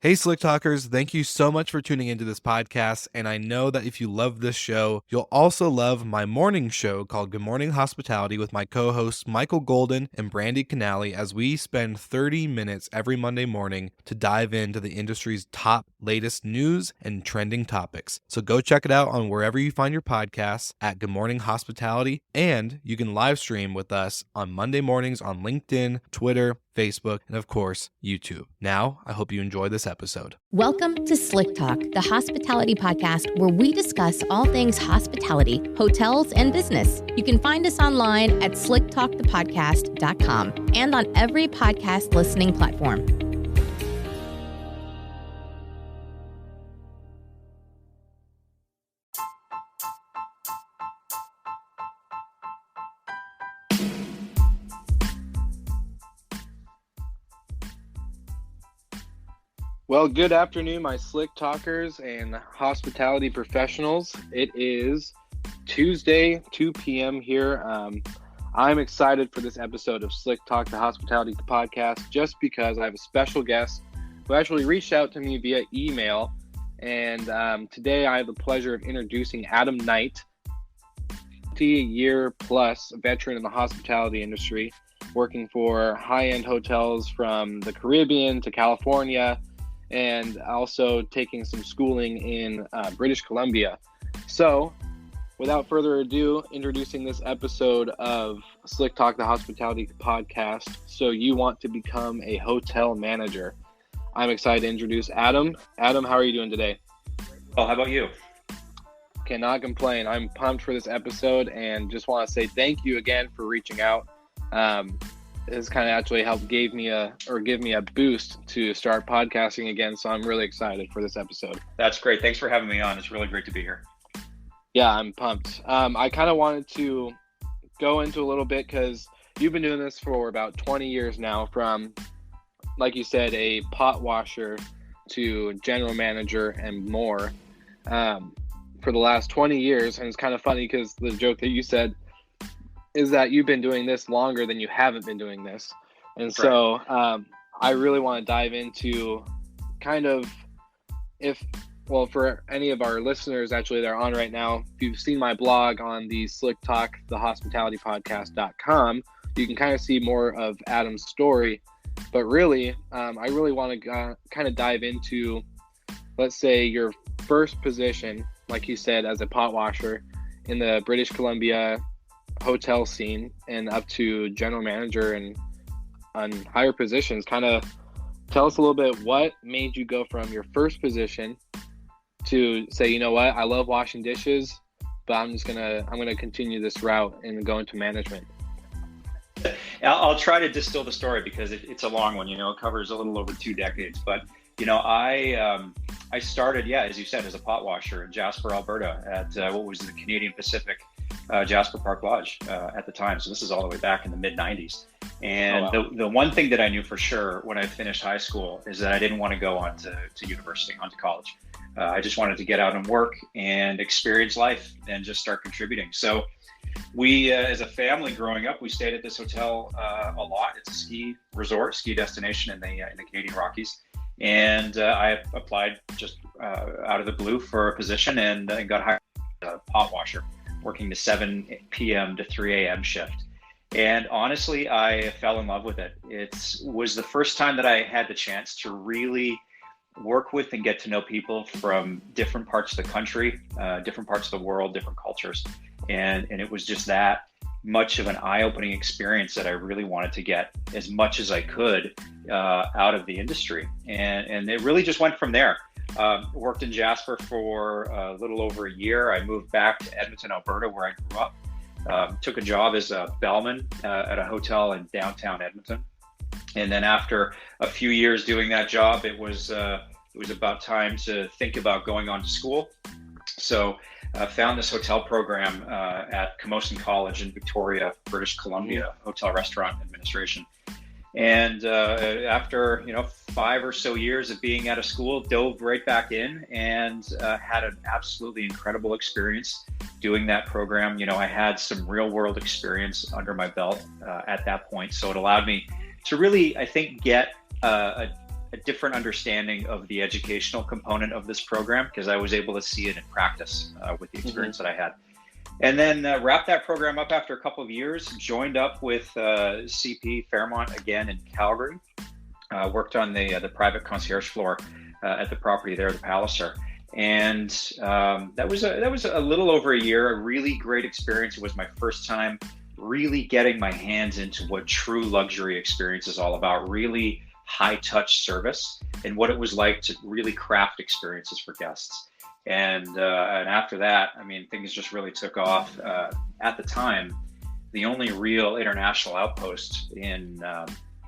Hey, Slick Talkers, thank you so much for tuning into this podcast. And I know that if you love this show, you'll also love my morning show called Good Morning Hospitality with my co-hosts Michael Golden and Brandy Canali, as we spend 30 minutes every Monday morning to dive into the industry's top latest news and trending topics. So go check it out on wherever you find your podcasts at Good Morning Hospitality. And you can live stream with us on Monday mornings on LinkedIn, Twitter, Facebook, and of course, YouTube. Now, I hope you enjoy this episode. Welcome to Slick Talk, the hospitality podcast where we discuss all things hospitality, hotels, and business. You can find us online at slicktalkthepodcast.com and on every podcast listening platform. Well, good afternoon, my Slick Talkers and hospitality professionals. It is Tuesday, 2 p.m. here. I'm excited for this episode of Slick Talk, the Hospitality Podcast, just because I have a special guest who actually reached out to me via email. And today I have the pleasure of introducing Adam Knight, 20-year plus veteran in the hospitality industry, working for high-end hotels from the Caribbean to California, and also taking some schooling in British Columbia. So, without further ado, introducing this episode of Slick Talk, the Hospitality Podcast. So you want to become a hotel manager. I'm excited to introduce Adam. Adam, how are you doing today? Well, how about you? Cannot complain. I'm pumped for this episode and just want to say thank you again for reaching out. This kind of actually helped give me a boost to start podcasting again. So I'm really excited for this episode. That's great. Thanks for having me on. It's really great to be here. Yeah, I'm pumped. I kind of wanted to go into a little bit because you've been doing this for about 20 years now, from, like you said, a pot washer to general manager and more for the last 20 years. And it's kind of funny because the joke that you said is that you've been doing this longer than you haven't been doing this. And so I really want to dive into kind of for any of our listeners actually that are on right now, if you've seen my blog on the Slick Talk, the hospitalitypodcast.com, you can kind of see more of Adam's story. But really, I really want to kind of dive into, let's say, your first position, like you said, as a pot washer in the British Columbia hotel scene and up to general manager and on higher positions. Kind of tell us a little bit what made you go from your first position to say, you know what, I love washing dishes, but I'm gonna continue this route and go into management. I'll try to distill the story because it's a long one. It covers a little over 2 decades. But I started, as you said, as a pot washer in Jasper, Alberta, at what was the Canadian Pacific Jasper Park Lodge at the time. So this is all the way back in the mid 90s. And the one thing that I knew for sure when I finished high school is that I didn't want to go on to university, on to college. I just wanted to get out and work and experience life and just start contributing. So we, as a family growing up, we stayed at this hotel a lot. It's a ski resort, ski destination in the Canadian Rockies. And I applied just out of the blue for a position and got hired as a pot washer, working the 7 p.m. to 3 a.m. shift. And honestly, I fell in love with it. It was the first time that I had the chance to really work with and get to know people from different parts of the country, different parts of the world, different cultures. And it was just that much of an eye-opening experience that I really wanted to get as much as I could out of the industry. And it really just went from there. Worked in Jasper for a little over a year. I moved back to Edmonton, Alberta, where I grew up. Took a job as a bellman at a hotel in downtown Edmonton. And then after a few years doing that job, it was about time to think about going on to school. So found this hotel program at Camosun College in Victoria, British Columbia, Hotel Restaurant Administration. And after 5 or so years of being out of school, dove right back in and had an absolutely incredible experience doing that program. I had some real world experience under my belt at that point. So it allowed me to really, I think, get a a different understanding of the educational component of this program, because I was able to see it in practice with the experience that I had. And then wrapped that program up after a couple of years, joined up with CP Fairmont again in Calgary, worked on the private concierge floor at the property there, the Palliser. And that was a little over a year, a really great experience. It was my first time really getting my hands into what true luxury experience is all about, really high touch service, and what it was like to really craft experiences for guests. And after that, I mean, things just really took off. At the time, the only real international outpost in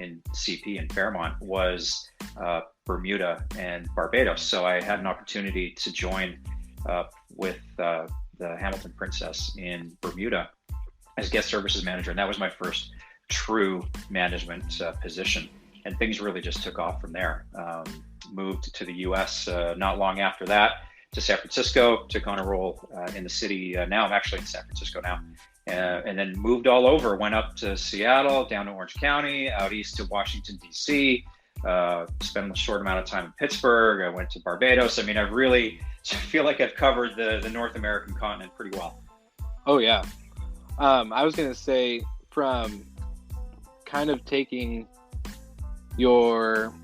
CP and Fairmont was Bermuda and Barbados. So I had an opportunity to join with the Hamilton Princess in Bermuda as guest services manager, and that was my first true management position. And things really just took off from there. Moved to the U.S. Not long after that, to San Francisco, took on a role in the city. Now I'm actually in San Francisco now. And then moved all over, went up to Seattle, down to Orange County, out east to Washington, D.C., spent a short amount of time in Pittsburgh. I went to Barbados. I mean, I really feel like I've covered the North American continent pretty well. Oh, yeah. I was going to say, from kind of taking your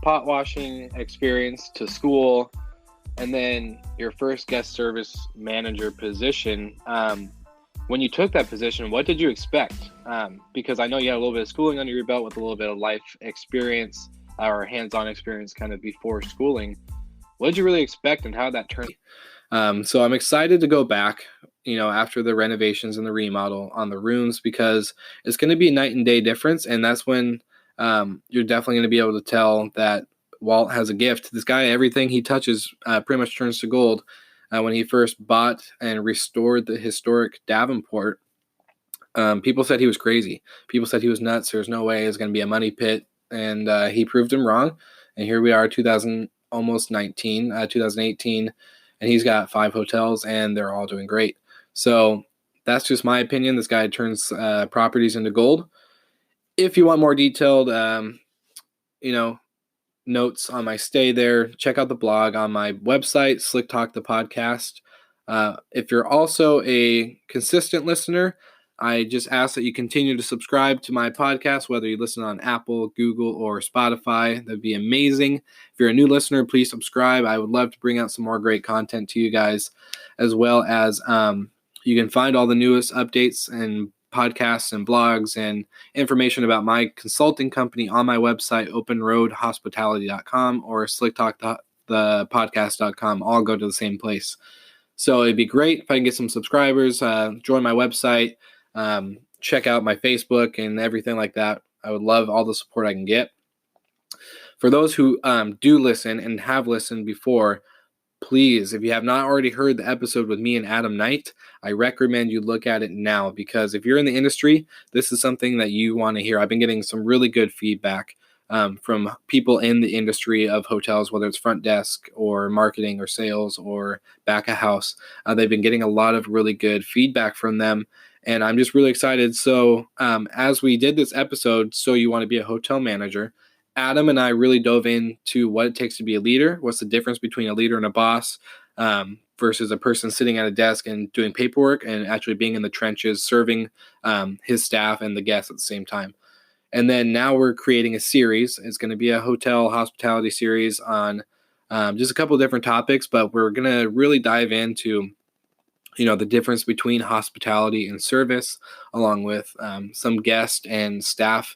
pot washing experience to school, and then your first guest service manager position, when you took that position, what did you expect? Because I know you had a little bit of schooling under your belt with a little bit of life experience or hands-on experience kind of before schooling. What did you really expect, and how that turned? So I'm excited to go back, after the renovations and the remodel on the rooms, because it's going to be a night and day difference. And that's when you're definitely going to be able to tell that Walt has a gift. This guy, everything he touches pretty much turns to gold. When he first bought and restored the historic Davenport, people said he was crazy. People said he was nuts. There's no way it was going to be a money pit. And he proved them wrong. And here we are, 2018, and he's got 5 hotels, and they're all doing great. So that's just my opinion. This guy turns properties into gold. If you want more detailed, notes on my stay there, check out the blog on my website, Slick Talk the Podcast. If you're also a consistent listener, I just ask that you continue to subscribe to my podcast, whether you listen on Apple, Google, or Spotify. That'd be amazing. If you're a new listener, please subscribe. I would love to bring out some more great content to you guys, as well as you can find all the newest updates and podcasts and blogs and information about my consulting company on my website, openroadhospitality.com, or slicktalkthepodcast.com. All go to the same place. So it'd be great if I can get some subscribers, join my website, check out my Facebook and everything like that. I would love all the support I can get. For those who do listen and have listened before, please, if you have not already heard the episode with me and Adam Knight, I recommend you look at it now, because if you're in the industry, this is something that you want to hear. I've been getting some really good feedback from people in the industry of hotels, whether it's front desk or marketing or sales or back of house. They've been getting a lot of really good feedback from them, and I'm just really excited. So as we did this episode, So You Want to Be a Hotel Manager, Adam and I really dove into what it takes to be a leader. What's the difference between a leader and a boss versus a person sitting at a desk and doing paperwork, and actually being in the trenches, serving his staff and the guests at the same time. And then now we're creating a series. It's going to be a hotel hospitality series on just a couple of different topics, but we're going to really dive into the difference between hospitality and service, along with some guest and staff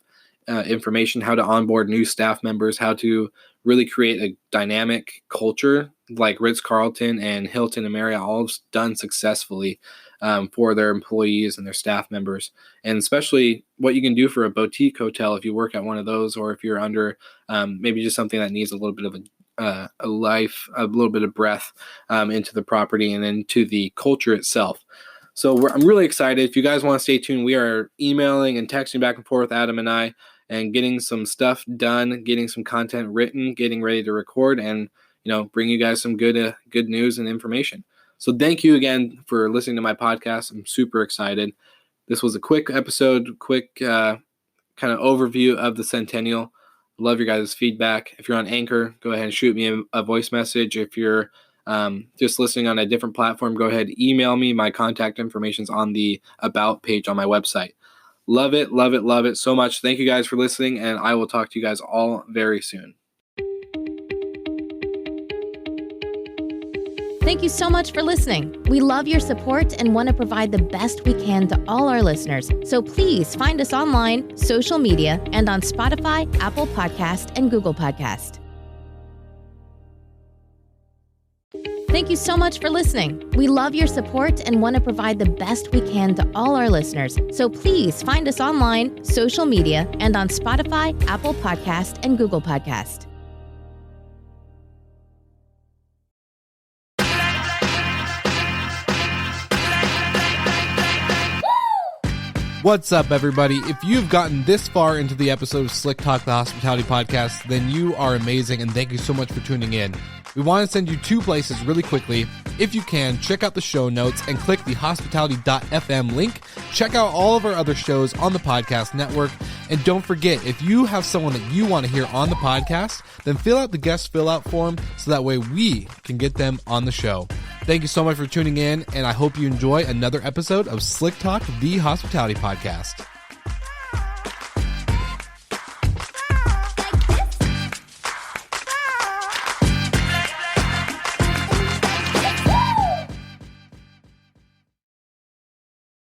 information, how to onboard new staff members, how to really create a dynamic culture like Ritz-Carlton and Hilton and Marriott all done successfully for their employees and their staff members, and especially what you can do for a boutique hotel if you work at one of those, or if you're under maybe just something that needs a little bit of a life, a little bit of breath into the property and into the culture itself. So I'm really excited. If you guys want to stay tuned, we are emailing and texting back and forth, Adam and I, and getting some stuff done, getting some content written, getting ready to record, and bring you guys some good news and information. So thank you again for listening to my podcast. I'm super excited. This was a quick episode, quick kind of overview of the Centennial. Love your guys' feedback. If you're on Anchor, go ahead and shoot me a voice message. If you're just listening on a different platform, go ahead and email me. My contact information is on the About page on my website. Love it, love it, love it so much. Thank you guys for listening, and I will talk to you guys all very soon. Thank you so much for listening. We love your support and want to provide the best we can to all our listeners. So please find us online, social media, and on Spotify, Apple Podcast, and Google Podcast. Thank you so much for listening. We love your support and want to provide the best we can to all our listeners. So please find us online, social media, and on Spotify, Apple Podcast, and Google Podcast. What's up, everybody? If you've gotten this far into the episode of Slick Talk, the Hospitality Podcast, then you are amazing, and thank you so much for tuning in. We want to send you two places really quickly. If you can, check out the show notes and click the hospitality.fm link. Check out all of our other shows on the podcast network. And don't forget, if you have someone that you want to hear on the podcast, then fill out the guest fill out form so that way we can get them on the show. Thank you so much for tuning in, and I hope you enjoy another episode of Slick Talk, the Hospitality Podcast.